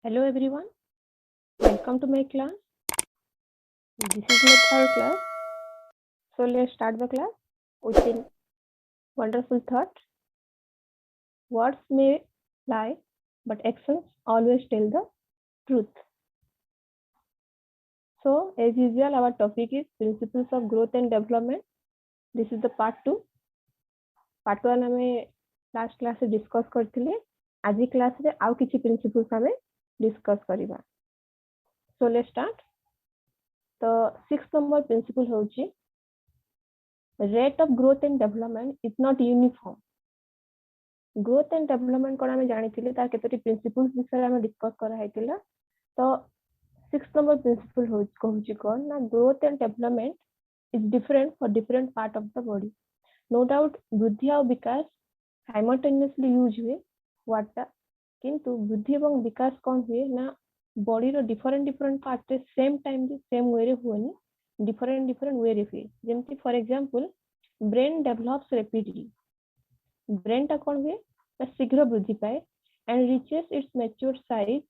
Hello everyone, welcome to my class. This is my third class. So let's start the class with a wonderful thought. Words may lie, but actions always tell the truth. So as usual, our topic is principles of growth and development. This is the part 2. Part 1 हमें last class से discuss करथिले. आज class रे आउ किछि principles हमें discuss करिबा. So let's start. The 6th number principle होछि rate of growth and development is not uniform. Growth and development कोन हमें जानिथिले तार केतोटी प्रिंसिपल्स विषय हमें डिस्कस करा हैतिला. तो 6th नंबर प्रिंसिपल हो कहूची कोन ना growth and development is different for different part of the body. No doubt वृद्धि और विकास साइमल्टेनियसली यूज हुए वाटा, किंतु वृद्धि एवं विकास कोन हुए ना बॉडी रो डिफरेंट पार्ट रे सेम टाइम रे सेम वे रे हुएनी, डिफरेंट वे रे हुए. जेमति for example brain develops rapidly. Brain टा कोन हुए ना शीघ्र वृद्धि पाए and reaches its mature size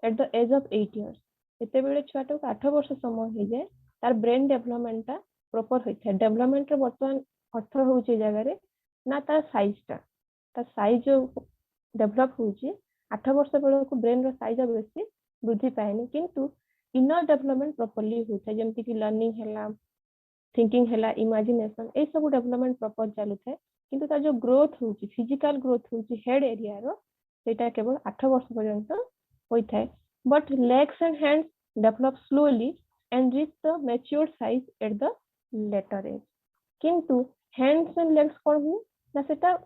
at the age of 8 years. एते बेले छुआटा को 8 वर्ष समय हो जाए तार ब्रेन डेवलपमेंट टा प्रॉपर होइथे. डेवलपमेंट रे वर्तमान अर्थ होउची जगह रे ना तार साइज जो डेवलप होउची 8 वर्ष बेले को ब्रेन रो साइज बेसी वृद्धि पाएनी, किंतु इनर डेवलपमेंट प्रॉपर्ली होइथे. जेमति कि लर्निंग हैला, थिंकिंग हैला, इमेजिनेशन ए सब डेवलपमेंट प्रॉपर चालू थे. किंतु तार जो ग्रोथ होउची फिजिकल ग्रोथ होउची हेड एरिया रो सेटा केवल 8 वर्ष पर्यंत होई थाए. But legs and hands develop slowly and reach the mature size at the later age. किंतु हैंड्स एंड लेग्स कोन हुए ना सेटा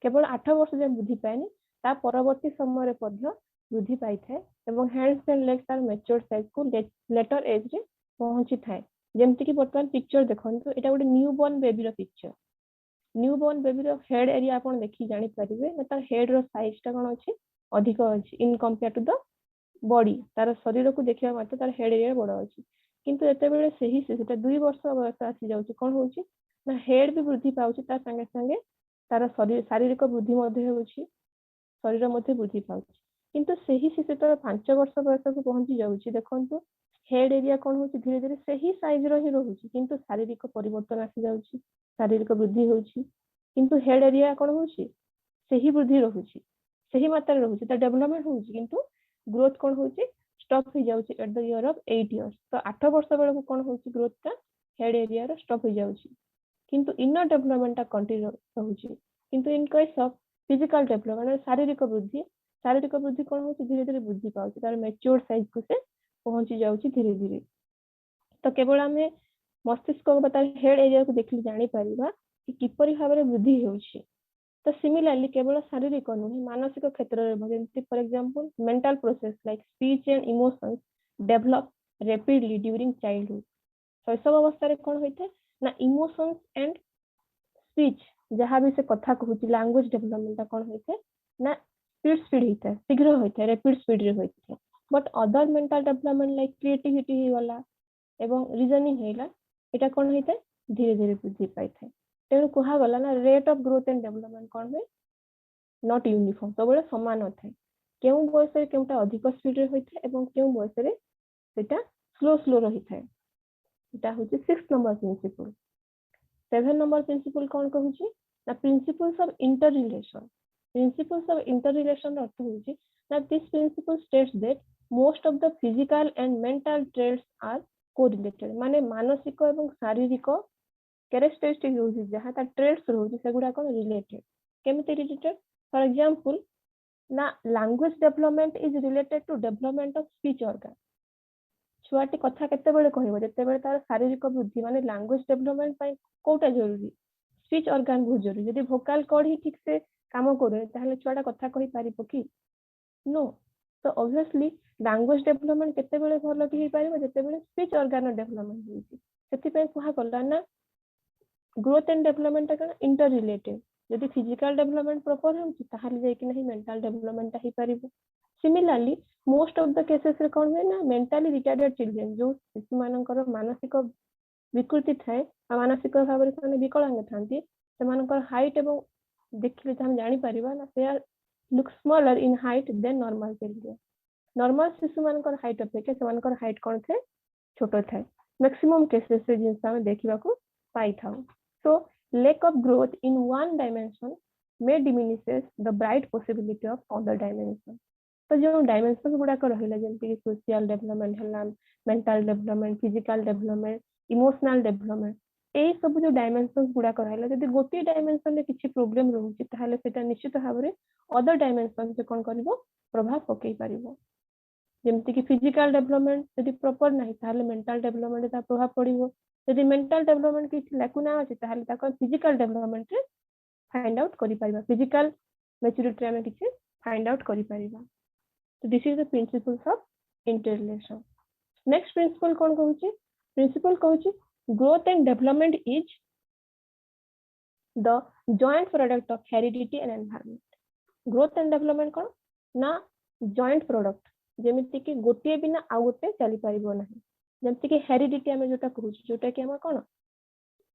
केवल 8 वर्ष जे वृद्धि पाएनी, ता परवर्ती समय रे पध्य वृद्धि पाई थाए एवं हैंड्स एंड लेग्स तार मैच्योर साइज को लेटर एज रे पहुंची थाए. जेमति कि वर्तमान पिक्चर देखंतु, एटा गोटे न्यू बोर्न बेबी रो पिक्चर. न्यू बोर्न बेबी रो हेड एरिया आपण देखि जानि परिबे ना तार हेड रो साइज ता कोन अछि अधिक अछि in compare to the body. तार शरीर को देखिया मात्र तार हेड एरिया बड़ अछि, किंतु एते बेले सही सेटा 2 वर्ष बयस आसी जाउची कोन होउची ना हेड भी वृद्धि पाउची, तार संगे संगे तार शरीर शारीरिक वृद्धि मध्ये होउची, शरीर मध्ये वृद्धि पाउची. किंतु सही सेटा 5 वर्ष बयस को पहुंची जाउची देखंतु हेड एरिया कोन होउची धीरे धीरे सही साइज रो ही रहउची, किंतु शारीरिक परिवर्तन आसी जाउची, शारीरिक वृद्धि होउची, किंतु हेड एरिया कोन होउची सही वृद्धि रहउची, सही मात्रा रहउची, त डेवलपमेंट होउची, किंतु ग्रोथ कोन होउची स्टॉप हो जाउची at the year of 8 years. तो 8 वर्ष बेले को कोन होउची ग्रोथ का हेड एरिया रो स्टॉप हो जाउची, किंतु इनर डेवलपमेंट ता कंटिन्यू रहउची. किंतु इन केस ऑफ फिजिकल डेवलपमेंट शारीरिक वृद्धि कोन होउची धीरे धीरे वृद्धि पाउची, तार मैच्योर साइज को से पहुंची जाउची धीरे धीरे. तो केवल हमें मस्तिष्क बता हेड एरिया को देखि जानि परिबा कि किपरि भाबरे वृद्धि होउची. तो सिमिलरली केवल शारीरिक नुहे मानसिक क्षेत्र रे जेमति for example mental process like speech and emotions develop rapidly during childhood. शैशव अवस्था रे कोन होइथे ना इमोशंस एंड स्पीच जहां भी से कथा कहूची लैंग्वेज डेवलपमेंट कोन होइथे ना स्पीड होइथे, शीघ्र होइथे, रैपिड स्पीड रे होइथे. But other mental development like creativity ही वाला एवं रीजनिंग हैला एटा कोन होइथे धीरे धीरे वृद्धि पाइथे. तेणु कहा गला ना rate of growth and development कोन हुए नॉट यूनिफॉर्म, सबले समान नथाय. केउ बयस रे केउटा अधिक स्पीड रे होइथे एवं केउ बयस रे सेटा स्लो रहिथाय. एटा होची 6 नंबर प्रिंसिपल. 7 नंबर प्रिंसिपल कोन कहूची ना principles of inter relation. Principles of inter relation अर्थ होची ना this principle states that most of the physical and mental traits are correlated. माने मानसिक एवं शारीरिक कैरेक्टरिस्टिक होउची जहां ता ट्रेट्स होउची सेगुडा कोन रिलेटेड. केमिति रिलेटेड फॉर एग्जांपल ना language development is related to development of speech organ. छुआटी कथा केते बेले कहइबो जते बेले तार शारीरिक वृद्धि माने लैंग्वेज डेवलपमेंट पई कोटा जरूरी स्पीच ऑर्गन बहुत जरूरी. यदि वोकल कॉर्ड ही ठीक से काम करे ताहले छुआटा कथा कहि पारिबो कि नो. तो ऑब्वियसली लैंग्वेज डेवलपमेंट केते बेले भलो कि पारिबो जते बेले स्पीच ऑर्गन डेवलपमेंट होइची. सेति पे कुहा गला ना ग्रोथ एंड डेवलपमेंट का इंटर रिलेटेड. यदि फिजिकल डेवलपमेंट प्रॉपर होउची ताहले जे कि नहीं मेंटल डेवलपमेंट ही पारिबो. Similarly most of the cases रे कोन होय ना मेंटली रिटार्डेड चिल्ड्रन जो शिशु मानकर मानसिक विकृति थाए मानसिक भाव रे माने विकलांग थांती से मानकर हाइट एवं देखिले हम जानि परिबा ना से look smaller in height than normal children. Normal शिशु मानकर हाइट अपेक्षा सेमानकर हाइट कौन थे छोट थाए मैक्सिमम केसेस रे जिंस हम देखिबा को पाई थाउ सो lack of growth in one dimension may diminishes the bright possibility of other dimension तो जो डायमेंशन गुड़ाक रहा जमी सोशल डेवलपमेंट है mental development physical development emotional development यही सब जो डायमेंशन गुड़ाक रहा जब गोटे डायमेंशन में किसी प्रोब्लेम रोचे ताहले सेटा निश्चित भाव में अदर डायमेंशन से कौन कर प्रभाव पकई पार जमती कि फिजिकल डेवलपमेंट यदि प्रॉपर नहीं ताहले मेंटल डेवलपमेंट ता प्रभाव पड़िबो यदि मेंटल डेवलपमेंट किसी लैकुना अछि ताहले ताको फिजिकल डेवलपमेंट रे फाइंड आउट करि पारिबा फिजिकल मैच्योरिटी रे किसी फाइंड आउट करि पारिबा तो this is the principles of interrelation next principle कोन कहूची प्रिंसिपल कहूची growth and development is the joint product of heredity and environment growth and development कोन ना जॉइंट प्रोडक्ट जेमिति कि गोटे बिना आ गोटे चली पारिबो नाही जेमिति कि हेरिडिटी हमें जोटा कहूची जोटा कि हम कोन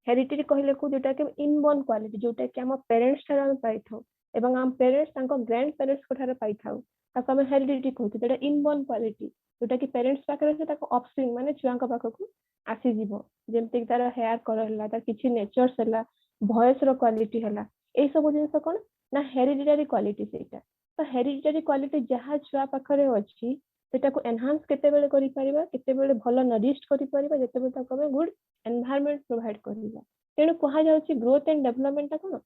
हेरिडिटी कहले को जोटा कि इनबोर्न क्वालिटी जोटा कि हम पेरेंट्स थारा हम पाई थाउ एवं हम पेरेंट्स तांको ग्रैंड पेरेंट्स को थारा पाई थाउ ताको हम हेरिडिटी कहूची जेटा इनबोर्न क्वालिटी जोटा कि पेरेंट्स पाखरे से ताको ऑफस्प्रिंग माने छुआंका पाखकु आसी जीवो जेमिति कि तार हेयर कलर हला तार किछि नेचर्स हला वॉइस रो क्वालिटी हला ए सब जिंस कोन ना हेरिडिटरी क्वालिटी सेटा तो हेरिडिटरी क्वालिटी जहाँ छुआ पाखरे अछि सेटा को एनहांस केते बेले करि परिबा केते बेले भलो नरिश्ड करि परिबा जेते बेले ताको हम गुड एनवायरनमेंट प्रोवाइड करिबा तेनु कहा जाउछि ग्रोथ एंड डेवलपमेंट ता कोन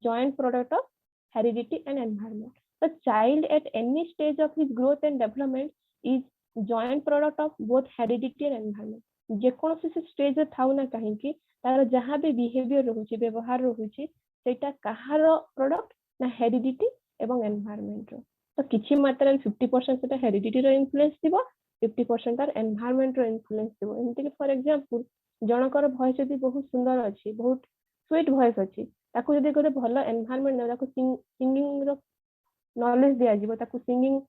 joint product of heredity and environment the child at any stage of his growth and development is joint product of both heredity and environment जे कोन से स्टेज थाउ ना कहीं कि तार जहां भी बिहेवियर रहउछि व्यवहार रहउछि सेटा कहार प्रोडक्ट ना हेरिडिटी एवं एनवायरनमेंट रो तो किछि मात्रा 50% सेटा हेरिडिटी रो इन्फ्लुएंस दिबो 50% तार एनवायरनमेंट रो इन्फ्लुएंस दिबो एमति कि फॉर एग्जांपल जनकर वॉइस जदी बहुत सुंदर अछि बहुत स्वीट वॉइस अछि ताकू जदी करे भलो एनवायरनमेंट ताकू सिंगिंग रो नॉलेज दिया जीवो ताकू सिंगिंग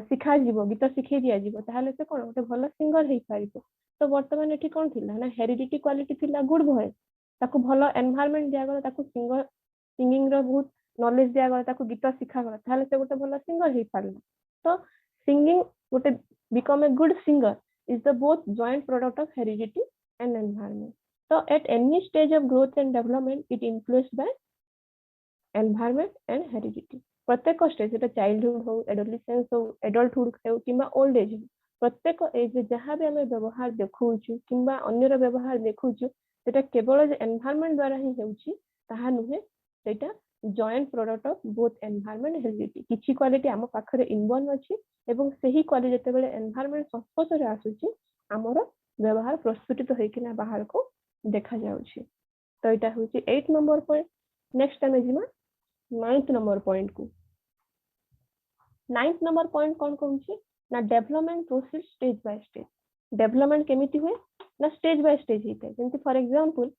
सिखा जीवो गीत सिखे दिया जीवो ताहले से कोन ओटे भलो सिंगर हेई पारिबो तो वर्तमान एठी कोन थिला ना हेरिडिटी क्वालिटी थिला गुड वॉइस ताकू भलो एनवायरनमेंट दिया गलो ताकू सिंगर सिंगिंग रो बहुत नॉलेज दिया गलो ताकू गीत सिखा गलो ताहले से ओटे भलो सिंगर हेई पारला तो सिंगिंग ओटे become a good singer is the both joint product of heredity and environment तो at any stage of growth and development it influenced by environment and heredity प्रत्येक स्टेज एटा चाइल्डहुड हो एडोलेसेंस हो adulthood हो किंबा old age हो प्रत्येक as जहां भी हमें व्यवहार देखौछु किंबा अन्यर व्यवहार देखौछु सेटा केवल एनवायरनमेंट द्वारा ही हेउछि ताहा नुहे सेटा joint product of both environment heredity किछि क्वालिटी हम पाखरे इनबोर्न अछि एवं सही क्वालिटी जते बेले एनवायरनमेंट संस्पर्श रे आसुछि हमर व्यवहार प्रस्फुटित होइकिना बाहर को देखा जाउछि तो एटा होछि 8 नंबर पॉइंट नेक्स्ट टाइम जिमा 9th नंबर पॉइंट को 9th नंबर पॉइंट कौन कहूची ना development process stage by stage development केमिति हुए ना स्टेज बाय स्टेज हिते जेंति फॉर एग्जांपल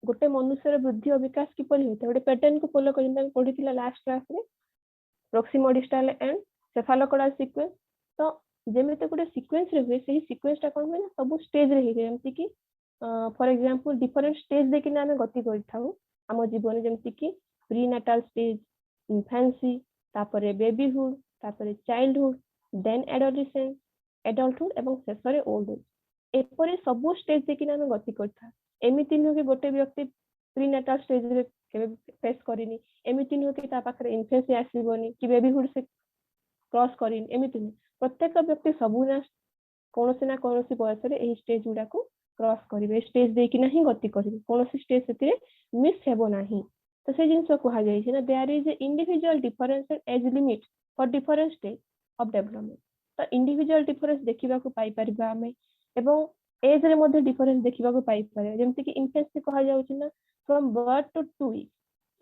गोटे मनुष्यर वृद्धि और विकास किपरि होते गोटे पैटर्न को फॉलो करिन हम पढिथिला लास्ट क्लास रे प्रॉक्सिमल डिस्टल एंड सेफालोकोडाल सीक्वेंस तो जेमिति गोटे सीक्वेंस रे हुए सही सीक्वेंस ता कोन होय सब स्टेज रे हि जेंति कि फॉर एग्जांपल डिफरेंट स्टेज देखिना हम गति करथाउ हम जीवन जेंति कि प्रीनेटल स्टेज इन्फेंसी तापरे बेबीहुड तापरे चाइल्डहुड देन एडोलेसेंस एडल्टहुड एवं शेषरे ओल्ड एज एपरे सब स्टेज देखिना हम गति करथा एमिति न कि गोटे व्यक्ति प्रीनेटल स्टेज रे केबे फेस करिनी एमिति न कि ता पाखरे इन्फेंसी आसीबोनी कि बेबीहुड से क्रॉस करिनी एमिति न प्रत्येक व्यक्ति सबुना कोनोसी ना कोनोसी बयस रे एही स्टेज गुडा को क्रॉस करिवे स्टेज देखिना ही गति करिवे कोनोसी स्टेज सेतिरे मिस हेबो नाही तो से जिंस कहा जाय छै ना there is a individual difference in age limit for different stage of development तो इंडिविजुअल डिफरेंस देखिबा को पाई परबा हमें एवं एज रे मध्ये डिफरेंस देखिबा को पाई परबा जेमति कि इन्फेंसी कहा जाय छै ना फ्रॉम बर्थ टू 2 वीक्स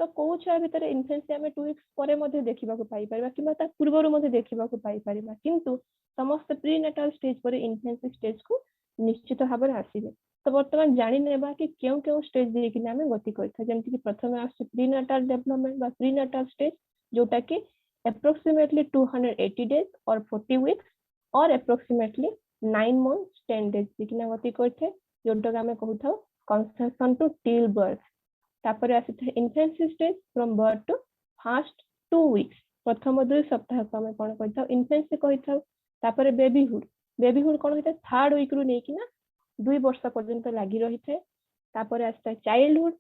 तो को छुआ भीतर इन्फेंसी हमें 2 वीक्स परे मध्ये देखिबा को पाई परबा किबा ता पूर्व रो मध्ये देखिबा को पाई परबा किंतु समस्त प्रीनेटल स्टेज पर इन्फेंसी स्टेज को निश्चित भाव में आसीबे तो वर्तमान जानि नेबा कि केउ केउ स्टेज देखि ना हमें गति करथा जेमति कि प्रथमे आसे प्रीनेटल डेवलपमेंट बा प्रीनेटल स्टेज जोटा कि approximately 280 days or 40 weeks or approximately 9 months 10 days देखि ना गति करथे जोटा हमें कहथाउ conception to till birth तापर आसे infancy stage from birth to first 2 weeks प्रथम 2 सप्ताह को आम कौन कही था इन्फेंसी कही था तापर बेबीहुड कौन होता है थर्ड वीक रु नहीं कि ना 2 वर्ष पर्यंत लगी रही थे तापर आस्ता चाइल्डहुड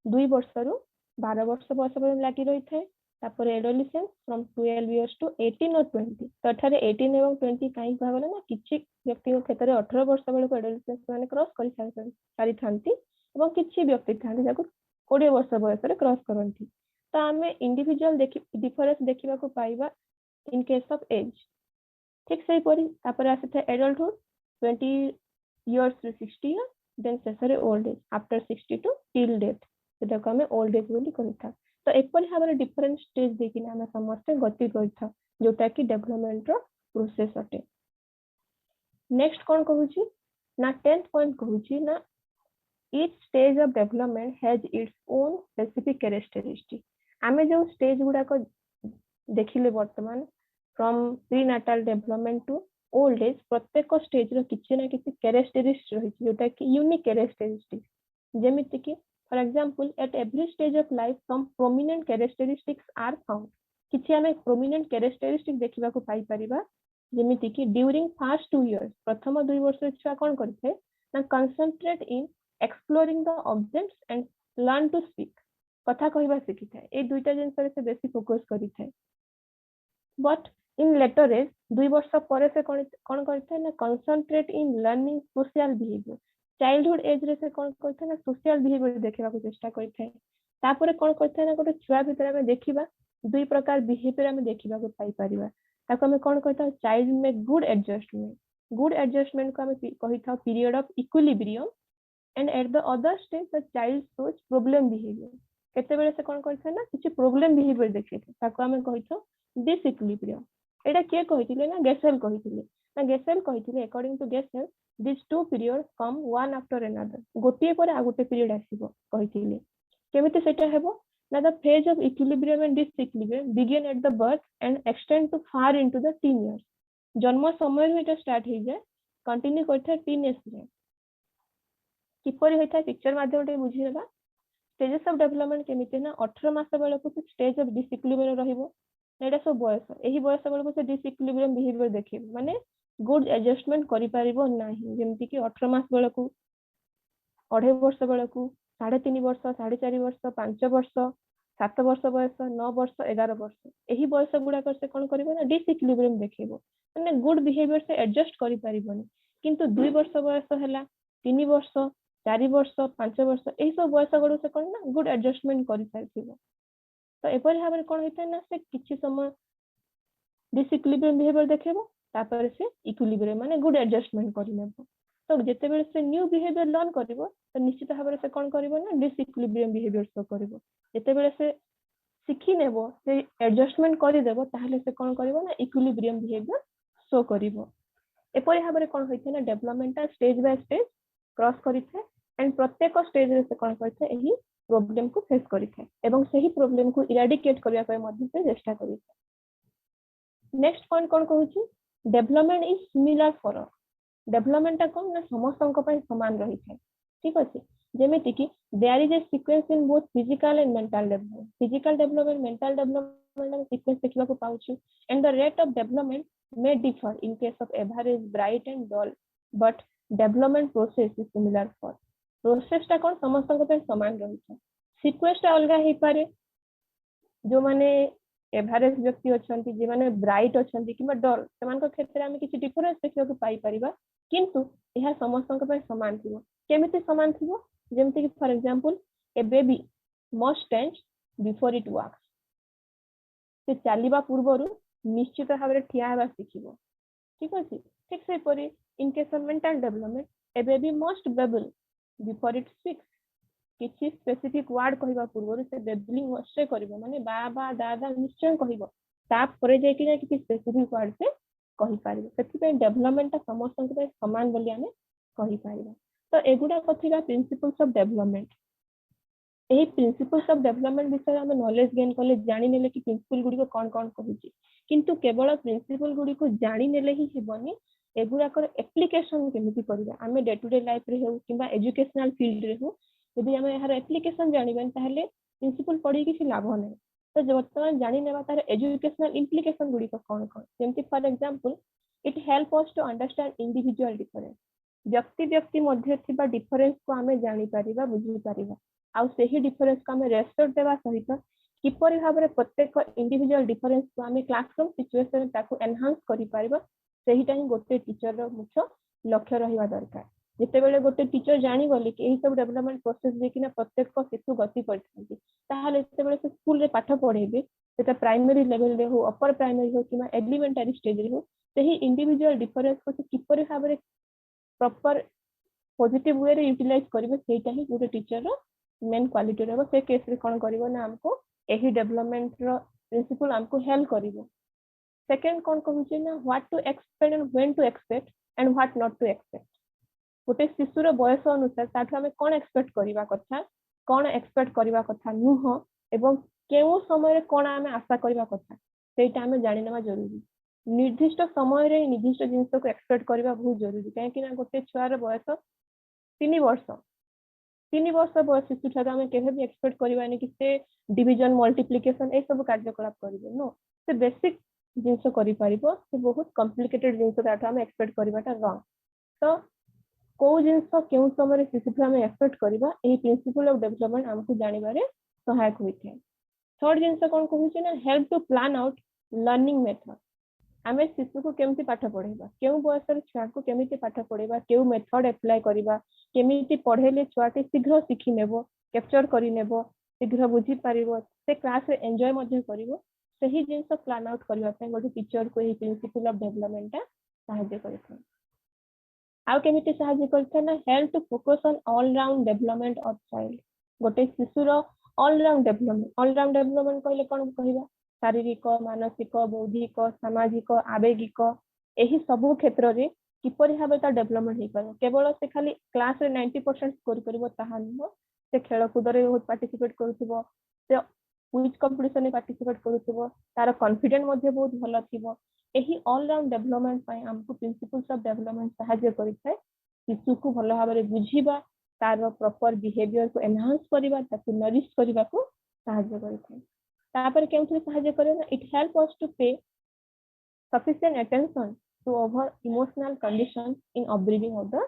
2 वर्ष रु 12 वर्ष बयस पर्यंत लगी रही थे तापर एडोलेसेंस फ्रॉम 12 इयर्स टू 18 और 20 तो एठारे 18 एवं 20 काई भागले ना किछि व्यक्ति क्षेत्र में 18 वर्ष बेले को एडोलेसेंस माने क्रॉस करि सारी थांती एवं किछि व्यक्ति थांती जाको 20 वर्ष बयस रे क्रॉस करंती तो आमे इंडिविजुअल डिफरेंस देखिबा को पाइबा इन केस ऑफ एज ठीक सही परी तापर आसे थे adulthood 20 years to 60 years then शेषरे old age after 60 to till death सेटा को हमें ओल्ड एज बोली कहिथा तो एपरि भाबरे डिफरेंट स्टेज देखि ना हम समस्त गति करिथा जोटा कि डेवलपमेंट रो प्रोसेस अटे नेक्स्ट कोन कहूची ना 10th पॉइंट कहूची ना each stage of development has its own specific characteristic आमे जो स्टेज गुडा को देखिले वर्तमान from prenatal development to old age प्रत्येक स्टेज रो किछि ना किछि कैरेक्टरिस्टिक्स रही जोटा कि यूनिक कैरेक्टरिस्टिक्स जेमिति कि for example at every stage of life some prominent characteristics are found किछि आमे प्रोमिनेंट कैरेक्टरिस्टिक्स देखिबा को पाई परिबा जेमिति कि ड्यूरिंग फर्स्ट 2 इयर्स प्रथम 2 वर्ष छुआ कोन करथे ना concentrate in exploring the objects and learn to speak कथा कहबा सिखि थाए ए दुईटा जिंस रे से बेसी फोकस करि थाए बट इन लेटर एज 2 वर्ष पर से कोन करथे ना concentrate in learning social behaviour childhood age रे से कोन करथे ना सोशल बिहेवियर देखिबा को चेष्टा करथे तापर कोन करथे ना गोटे छुआ भीतर में देखिबा दुई प्रकार बिहेवियर में देखिबा को पाई परिबा ताको हमें कोन कहता चाइल्ड में गुड एडजस्टमेंट को हमें कहि था period of equilibrium and at the other stage the child shows problem behaviour केते बेले से कोन करथे ना किछि प्रॉब्लम बिहेवियर देखिथे ताको हमें कहि था डिसइक्विलिब्रियम एटा के कहिथिले ना गेसेल कहिथिले according to Gesell this two period come one after another गोटे पर आ गोटे पीरियड आसीबो कहिथिले केमिति सेटा हेबो ना the phase of equilibrium and disequilibrium begin at the birth and extend to far into the teen years जन्म समय में एटा स्टार्ट हो जाए कंटिन्यू करथे टीनेज रे किपरि होता पिक्चर माध्यम टे बुझी लेबा स्टेजेस ऑफ डेवलपमेंट केमिति ना 18 मास बेले को स्टेज ऑफ डिसइक्विलिब्रियम रहइबो एटा सब बयस एही बयस बेले को से डिसइक्विलिब्रियम बिहेवियर देखिबो माने गुड एडजस्टमेंट करि परिबो नाही जेमति कि 18 मास बेले को 2.5 वर्ष बेले को 3.5 वर्ष 4.5 वर्ष 5 वर्ष 7 वर्ष बयस 9 वर्ष 11 वर्ष एही बयस गुडा कर से कोन करिवो ना डिसइक्विलिब्रियम देखिबो माने गुड बिहेवियर से एडजस्ट करि परिबोनी किंतु 2 वर्ष बयस हैला 3 वर्ष 4 वर्ष 5 वर्ष एही सब बयस गुडा से कोन ना गुड एडजस्टमेंट करि पाइथिबो तो एपरि भाबरे कोन होइते ना से किछि समय डिसइक्विलिब्रियम बिहेवियर देखेबो तापर से इक्विलिब्रियम माने गुड एडजस्टमेंट करि नेबो तो जेते बेले से न्यू बिहेवियर लर्न करिवो तो निश्चित भाबरे से कोन करिवो ना डिसइक्विलिब्रियम बिहेवियर शो करिवो जेते बेले से सिखि नेबो से एडजस्टमेंट करि देबो ताहले से कोन करिवो ना इक्विलिब्रियम बिहेवियर शो करिवो एपरि भाबरे कोन होइते ना development stage by stage cross करिथे एंड प्रत्येक स्टेज रे से कोन करथे एही प्रॉब्लम को फेस करिथे एवं सही प्रॉब्लम को इराडिकेट करिया पय मध्ये से चेष्टा करिथे नेक्स्ट पॉइंट कोन कहूची development is similar for development कोन ना समस्तन पय समान रहिथे ठीक अछि जेमिति कि there is a sequence in both physical and mental development physical development mental development में सीक्वेंस देखिबा को पाउछु and the rate of development may differ in case of average bright and dull but development process is similar for process टा कोन समस्त को पे समान रहै सीक्वेंस टा अलगा हे पारे जो माने एवरेज व्यक्ति अछंती जे माने ब्राइट अछंती किबा डल समान को क्षेत्र में किछि डिफरेंस देखियो को पाई परिबा किंतु यह समस्त को पे समान थिबो केमिति समान थिबो जेमति कि for example a baby must stand before it walks से चालीबा पूर्वरु निश्चित भाव ठिया हेबा शिखिबो ठीक अछि ठीक से परी in case of mental development a baby must babble before it speaks किछि स्पेसिफिक वर्ड कहबा पूर्व से बेबलिंग अवश्य करिवो माने बाबा दादा निश्चय कहबो ता परे जे कि किछि स्पेसिफिक वर्ड से कहि पारिबो सेति पे डेवलपमेंट समस्त के समान बोली हमें कहि पारिबो तो एगुडा कथिबा प्रिंसिपल्स ऑफ डेवलपमेंट एही प्रिंसिपल्स ऑफ डेवलपमेंट विषय हमें नॉलेज गेन करले जानि नेले कि प्रिंसिपल गुडी को कोन कोन कहूची किंतु केवल प्रिंसिपल गुडी को जानि नेले ही हेबनी एगुडा कर एप्लीकेशन केमिति करिबा हमें डे टू डे लाइफ रे हो किबा एजुकेशनल फील्ड रे हो यदि हमें यार एप्लीकेशन जानिबेन ताहले प्रिंसिपल पढी किछि लाभ नै तो वर्तमान जानी नेबा तार एजुकेशनल इम्प्लिकेशन गुडी कौन कौन जेमती for example it help us to understand individual difference व्यक्ति व्यक्ति मध्य थिबा डिफरेंस को आमे जानि परिबा बुझी परिबा आ सेही डिफरेंस को आमे रेस्पेक्ट देबा सहित किपरि भाबरे प्रत्येक इंडिविजुअल डिफरेंस को आमे क्लासरूम सिचुएशन ताकू एनहांस करि परिबा सेहीटा ही गोटे टीचर रो मुख्य लक्ष्य रहिबा दरकार जेते बेले गोटे टीचर जानि गले कि एही सब डेवलपमेंट प्रोसेस देखिना प्रत्येक शिशु गति करथि ताहाले जेते बेले से स्कूल रे पाठ पढेबे सेटा प्राइमरी लेवल रे हो अपर प्राइमरी हो किमा एलिमेंटरी स्टेज रे हो सेही इंडिविजुअल डिफरेंस को किपरि भाबरे प्रॉपर पॉजिटिव वे रे यूटिलाइज करिवे सेटा ही गोटे टीचर रो मेन क्वालिटी रहबो से केस रे कोन करिवो ना हमको एही डेवलपमेंट रो प्रिंसिपल हमको हेल्प करिवो सेकंड कोन कहूचे ना what to expect and when to expect and what not to expect गोटे शिशुर बयस अनुसार ताठू हमें कोन एक्सपेक्ट करिवा कथा कोन एक्सपेक्ट करिवा कथा नुह एवं केउ समय रे कोन हमें आशा करिवा कथा सेटा हमें जानि नेबा जरूरी निर्दिष्ट समय रे निर्दिष्ट जिंस को एक्सपेक्ट करिवा बहुत जरूरी काहे कि ना गोटे छुआर बयस 3 वर्ष बयस शिशु छात्र हमें केहे भी एक्सपेक्ट करिवानी कि से डिवीजन मल्टीप्लिकेशन ए सब कार्यकलाप करिवे नो से बेसिक जिंस करि परिबो से बहुत कॉम्प्लिकेटेड जिंस ताठू हमें एक्सपेक्ट करिवाटा रॉन्ग तो को जिंस केउ समय रे शिशु हमें एक्सपेक्ट करिवा एही प्रिंसिपल ऑफ डेवलपमेंट हमकु जानिबारे सहायक होइथे थर्ड जिंस कोन कहूचे ना help to plan out learning method आमे शिशु को केमती पाठ पढेबा केउ बयस रे छुआ को केमिति पाठ पढेबा केउ मेथड अप्लाई करिबा केमिति पढेले छुआटी शीघ्र सिखि नेबो कैप्चर करि नेबो शीघ्र बुझी परिबो से क्लास रे एन्जॉय मध्ये करिवो सही जिंस प्लान आउट करिवा पे गोटे टीचर को ही प्रिंसिपल ऑफ डेवलपमेंट सहायता करथि आ केमिति सहायता करथि ना help to focus on all round development of child गोटे शिशुर ऑल राउंड डेवलपमेंट कहले कोन कहिबा शारीरिक मानसिक बौद्धिक सामाजिक आवेगिक एही सब क्षेत्र रे किपरि भाबे ता डेवलपमेंट हे परबो केवल से खाली क्लास रे 90% स्कोर करबो ताहा न से खेल कूद रे बहुत पार्टिसिपेट करथबो से क्विज कंपटीशन में पार्टिसिपेट करथबो तार कॉन्फिडेंस मध्ये बहुत भलो थिबो एही ऑल राउंड डेवलपमेंट पय हमको प्रिंसिपल्स ऑफ डेवलपमेंट सहायता करिଥାଏ शिशु को भलो भाबरे बुझीबा तार प्रॉपर बिहेवियर को एनहांस करिबा ताकू नरिश करिबा को सहायता करिଥାଏ तापर केउथि सहायता करे ना इट हेल्प अस टू पे sufficient attention to our emotional condition in upbringing of the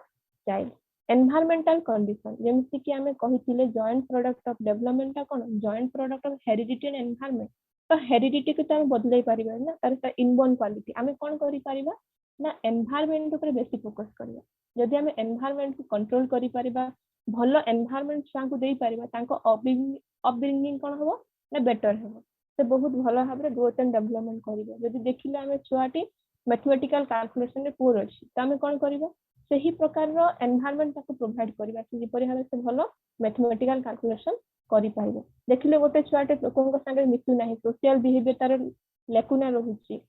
child environmental condition जेमति कि हमें कहिथिले जॉइंट प्रोडक्ट ऑफ डेवलपमेंट का कोन joint product of heredity and environment तो हेरिडिटी को तो हम बदलै परिबा ना तार इनबोर्न क्वालिटी हमें कोन करि परिबा ना एनवायरनमेंट ऊपर बेसी फोकस करिया जदि हमें एनवायरनमेंट को कंट्रोल करि परिबा भलो एनवायरनमेंट छुआ को देई परिबा तांको अपब्रिंगिंग कोन होबो ना बेटर होबो से बहुत भलो भाबरे ग्रोथ एंड डेवलपमेंट करिबो जदि देखिले हमें छुआटी मैथमेटिकल कैलकुलेशन रे पुअर अछि त हमें कोन करिबो सही प्रकार रो एनवायरनमेंट ताको प्रोवाइड करिबा कि जेपरि हमें से भलो मैथमेटिकल कैलकुलेशन करि पाइबो देखिले गोटे छुआटे लोकन संगे मिसु नाही सोशल बिहेवियर तार लेकुना रहुछि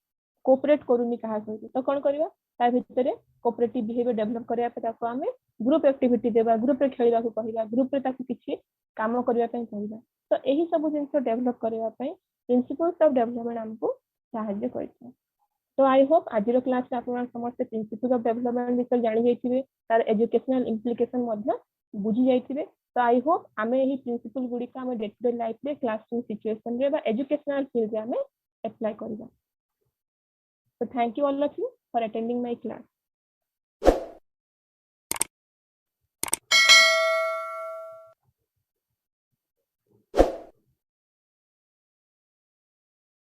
कोऑपरेट करूनी कहा सहित तो कोन करिबा ता भितरे कोऑपरेटिव बिहेवियर डेवलप करिया पे ताको हमें ग्रुप एक्टिविटी देबा ग्रुप रे खेलिबा को कहिबा ग्रुप रे ताको किछि काम करिया पे कहिबा तो एही सब जिंस डेवलप करिया पे प्रिंसिपल्स ऑफ डेवलपमेंट हमको सहायता करते हैं तो आई होप आज क्लास रे आपण समस्त प्रिंसिपल ऑफ डेवलपमेंट विषय जानि जाइथिबे तार एजुकेशनल इम्प्लिकेशन मध्ये बुझी जाइथिबे तो आई होप हमें एही प्रिंसिपल गुडी का हम डे टू डे लाइफ रे क्लासरूम सिचुएशन रे बा एजुकेशनल फील्ड रे हमें अप्लाई करबा तो thank you all of you for attending my class